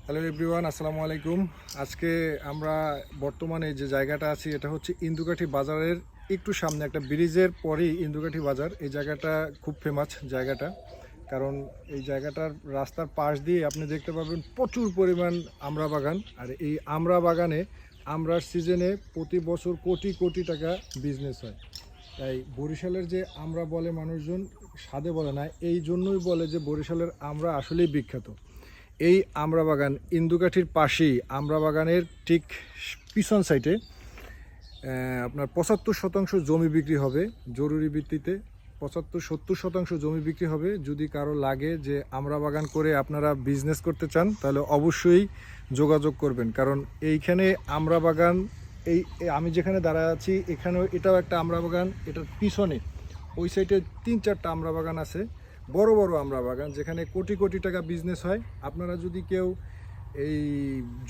Hello everyone, আসসালামু আলাইকুম। আজকে আমরা বর্তমানে যে জায়গাটা আছি এটা হচ্ছে ইন্দুকাঠি বাজারের একটু সামনে, একটা ব্রিজের পরেই ইন্দুকাঠি বাজার। এই জায়গাটা খুব ফেমাস জায়গাটা, কারণ এই জায়গাটার রাস্তার পাশ দিয়ে আপনি দেখতে পাবেন প্রচুর পরিমাণ আমড়া বাগান। আর এই আমড়া বাগানে আমড়ার সিজনে প্রতি বছর কোটি কোটি টাকা বিজনেস হয়। তাই বরিশালের যে আমড়া বলে মানুষজন, স্বাদে বলে না, এই জন্যই বলে যে বরিশালের আমড়া আসলেই বিখ্যাত। এই আমড়া বাগান ইন্দুকাঠির পাশেই, আমড়া বাগানের ঠিক পিছন সাইডে আপনার 75% জমি বিক্রি হবে জরুরি ভিত্তিতে। 75-70% জমি বিক্রি হবে। যদি কারো লাগে যে আমড়া বাগান করে আপনারা বিজনেস করতে চান, তাহলে অবশ্যই যোগাযোগ করবেন, কারণ এইখানে আমড়া বাগান, আমি যেখানে দাঁড়ায় আছি এখানেও এটাও একটা আমড়া বাগান। এটার পিছনে ওই সাইডে 3-4টা আমড়া বাগান আছে, বড় বড় আমড়া বাগান, যেখানে কোটি কোটি টাকা বিজনেস হয়। আপনারা যদি কেউ এই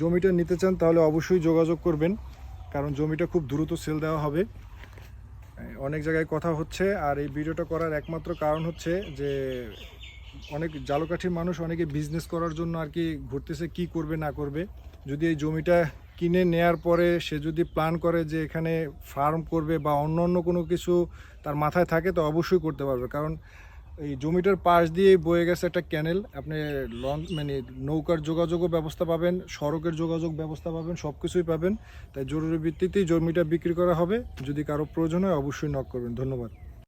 জমিটা নিতে চান তাহলে অবশ্যই যোগাযোগ করবেন, কারণ জমিটা খুব দ্রুত সেল দেওয়া হবে। অনেক জায়গায় কথা হচ্ছে, আর এই ভিডিওটা করার একমাত্র কারণ হচ্ছে যে অনেক জালকাঠির মানুষ অনেকে বিজনেস করার জন্য আর কি ঘুরতেছে, কি করবে না করবে। যদি এই জমিটা কিনে নেয়ার পরে সে যদি প্ল্যান করে যে এখানে ফার্ম করবে বা অন্য অন্য কোনো কিছু তার মাথায় থাকে, তো অবশ্যই করতে পারবে। কারণ এই জমিটার পাশ দিয়ে বয়ে গেছে একটা ক্যানেল, আপনি মানে নৌকার যোগাযোগও ব্যবস্থা পাবেন, সড়কের যোগাযোগ ব্যবস্থা পাবেন, সব কিছুই পাবেন। তাই জরুরি ভিত্তিতেই জমিটা বিক্রি করা হবে। যদি কারো প্রয়োজন হয় অবশ্যই নক করবেন। ধন্যবাদ।